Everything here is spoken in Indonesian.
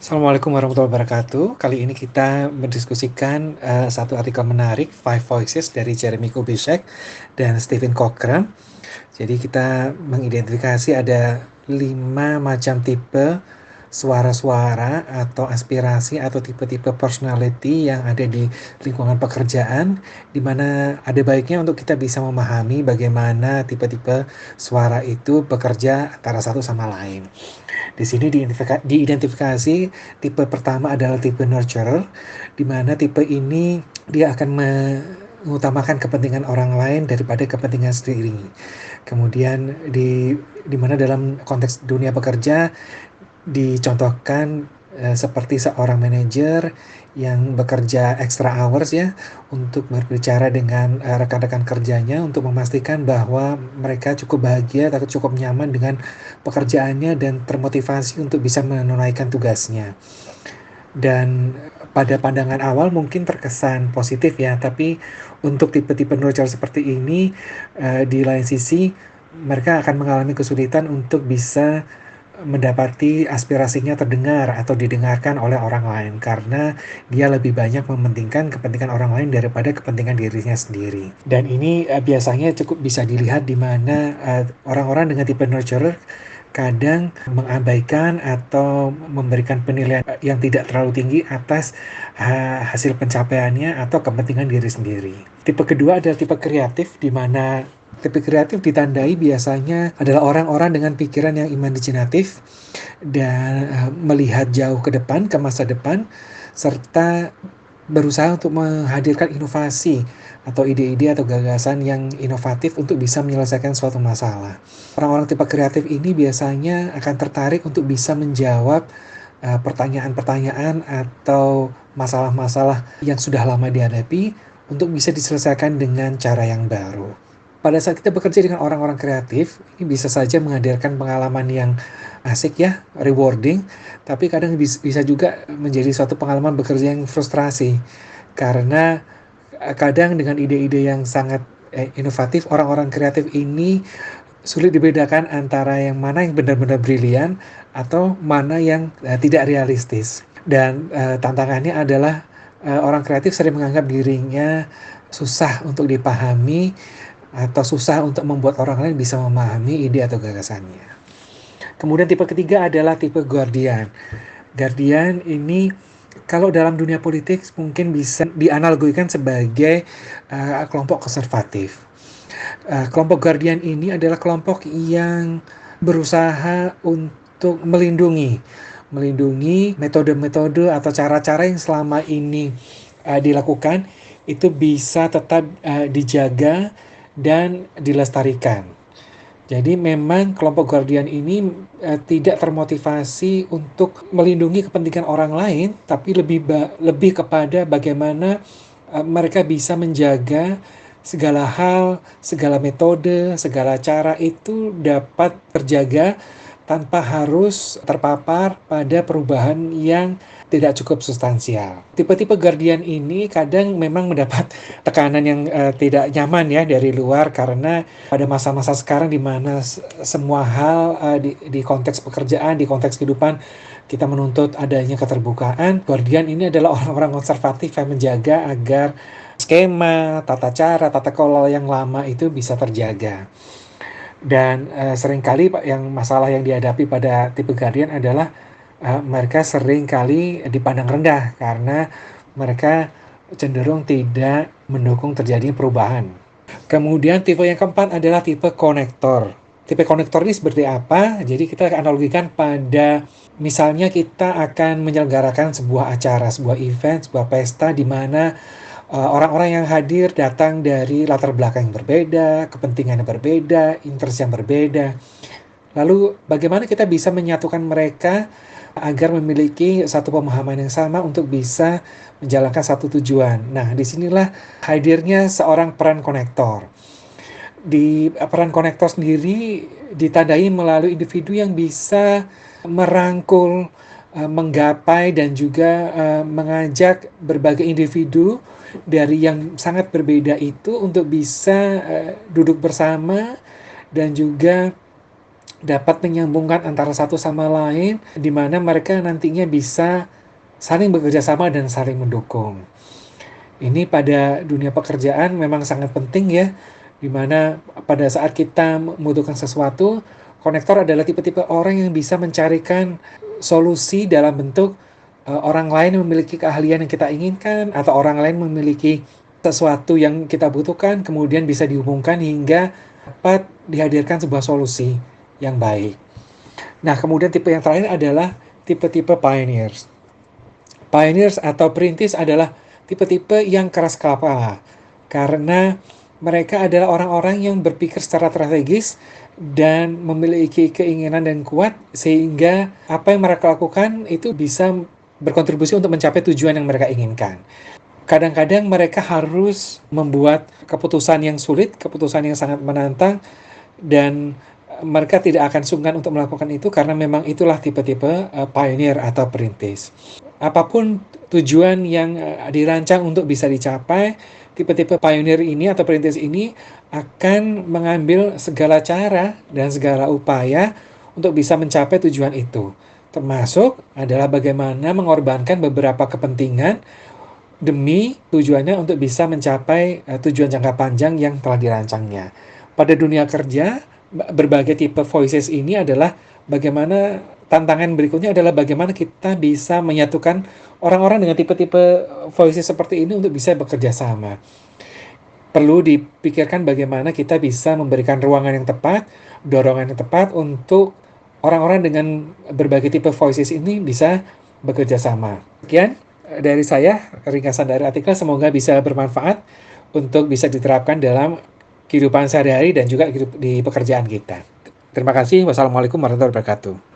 Assalamualaikum warahmatullahi wabarakatuh. Kali ini kita mendiskusikan satu artikel menarik, Five Voices dari Jeremy Kubicek dan Stephen Cochrane. Jadi kita mengidentifikasi ada 5 macam tipe suara-suara atau aspirasi atau tipe-tipe personality yang ada di lingkungan pekerjaan, di mana ada baiknya untuk kita bisa memahami bagaimana tipe-tipe suara itu bekerja antara satu sama lain. Di sini diidentifikasi tipe pertama adalah tipe nurturer, di mana tipe ini dia akan mengutamakan kepentingan orang lain daripada kepentingan sendiri. Kemudian di mana dalam konteks dunia bekerja dicontohkan seperti seorang manajer yang bekerja extra hours ya untuk berbicara dengan rekan-rekan kerjanya untuk memastikan bahwa mereka cukup bahagia atau cukup nyaman dengan pekerjaannya dan termotivasi untuk bisa menunaikan tugasnya. Dan pada pandangan awal mungkin terkesan positif ya, tapi untuk tipe-tipe nurture seperti ini di lain sisi mereka akan mengalami kesulitan untuk bisa mendapati aspirasinya terdengar atau didengarkan oleh orang lain karena dia lebih banyak mementingkan kepentingan orang lain daripada kepentingan dirinya sendiri. Dan ini biasanya cukup bisa dilihat di mana orang-orang dengan tipe nurturer kadang mengabaikan atau memberikan penilaian yang tidak terlalu tinggi atas hasil pencapaiannya atau kepentingan diri sendiri. Tipe kedua adalah tipe kreatif, di mana tipe kreatif ditandai biasanya adalah orang-orang dengan pikiran yang imajinatif dan melihat jauh ke depan, ke masa depan, serta berusaha untuk menghadirkan inovasi atau ide-ide atau gagasan yang inovatif untuk bisa menyelesaikan suatu masalah. Orang-orang tipe kreatif ini biasanya akan tertarik untuk bisa menjawab pertanyaan-pertanyaan atau masalah-masalah yang sudah lama dihadapi untuk bisa diselesaikan dengan cara yang baru. Pada saat kita bekerja dengan orang-orang kreatif, ini bisa saja menghadirkan pengalaman yang asik ya, rewarding, tapi kadang bisa juga menjadi suatu pengalaman bekerja yang frustrasi. Karena kadang dengan ide-ide yang sangat inovatif, orang-orang kreatif ini sulit dibedakan antara yang mana yang benar-benar brilian atau mana yang tidak realistis. Dan tantangannya adalah orang kreatif sering menganggap dirinya susah untuk dipahami atau susah untuk membuat orang lain bisa memahami ide atau gagasannya. Kemudian tipe ketiga adalah tipe guardian. Guardian ini kalau dalam dunia politik mungkin bisa dianalogikan sebagai kelompok konservatif. Kelompok guardian ini adalah kelompok yang berusaha untuk melindungi metode-metode atau cara-cara yang selama ini dilakukan itu bisa tetap dijaga dan dilestarikan. Jadi memang kelompok guardian ini tidak termotivasi untuk melindungi kepentingan orang lain, tapi lebih kepada bagaimana mereka bisa menjaga segala hal, segala metode, segala cara itu dapat terjaga tanpa harus terpapar pada perubahan yang tidak cukup substansial. Tipe-tipe guardian ini kadang memang mendapat tekanan yang tidak nyaman ya dari luar, karena pada masa-masa sekarang di mana semua hal di konteks pekerjaan, di konteks kehidupan kita menuntut adanya keterbukaan. Guardian ini adalah orang-orang konservatif yang menjaga agar skema, tata cara, tata kelola yang lama itu bisa terjaga. Dan seringkali yang masalah yang dihadapi pada tipe guardian adalah mereka seringkali dipandang rendah karena mereka cenderung tidak mendukung terjadi perubahan. Kemudian tipe yang keempat adalah tipe konektor. Tipe konektor ini seperti apa? Jadi kita analogikan pada misalnya kita akan menyelenggarakan sebuah acara, sebuah event, sebuah pesta di mana orang-orang yang hadir datang dari latar belakang yang berbeda, kepentingan yang berbeda, interest yang berbeda. Lalu bagaimana kita bisa menyatukan mereka agar memiliki satu pemahaman yang sama untuk bisa menjalankan satu tujuan. Nah, disinilah hadirnya seorang peran konektor. Di peran konektor sendiri ditandai melalui individu yang bisa merangkul, menggapai dan juga mengajak berbagai individu dari yang sangat berbeda itu untuk bisa duduk bersama dan juga dapat menyambungkan antara satu sama lain, di mana mereka nantinya bisa saling bekerja sama dan saling mendukung. Ini pada dunia pekerjaan memang sangat penting ya, di mana pada saat kita membutuhkan sesuatu, konektor adalah tipe-tipe orang yang bisa mencarikan solusi dalam bentuk orang lain yang memiliki keahlian yang kita inginkan, atau orang lain memiliki sesuatu yang kita butuhkan, kemudian bisa dihubungkan hingga dapat dihadirkan sebuah solusi yang baik. Nah, kemudian tipe yang terakhir adalah tipe-tipe pioneers. Pioneers atau perintis adalah tipe-tipe yang keras kepala karena mereka adalah orang-orang yang berpikir secara strategis dan memiliki keinginan dan kuat sehingga apa yang mereka lakukan itu bisa berkontribusi untuk mencapai tujuan yang mereka inginkan. Kadang-kadang mereka harus membuat keputusan yang sulit, keputusan yang sangat menantang, dan mereka tidak akan sungkan untuk melakukan itu karena memang itulah tipe-tipe pioneer atau perintis. Apapun tujuan yang dirancang untuk bisa dicapai, tipe-tipe pioneer ini atau perintis ini akan mengambil segala cara dan segala upaya untuk bisa mencapai tujuan itu. Termasuk adalah bagaimana mengorbankan beberapa kepentingan demi tujuannya untuk bisa mencapai tujuan jangka panjang yang telah dirancangnya. Pada dunia kerja, berbagai tipe voices ini adalah bagaimana tantangan berikutnya adalah bagaimana kita bisa menyatukan orang-orang dengan tipe-tipe voices seperti ini untuk bisa bekerja sama. Perlu dipikirkan bagaimana kita bisa memberikan ruangan yang tepat, dorongan yang tepat untuk orang-orang dengan berbagai tipe voices ini bisa bekerja sama. Sekian dari saya, ringkasan dari artikel, semoga bisa bermanfaat untuk bisa diterapkan dalam kehidupan sehari-hari dan juga di pekerjaan kita. Terima kasih. Wassalamualaikum warahmatullahi wabarakatuh.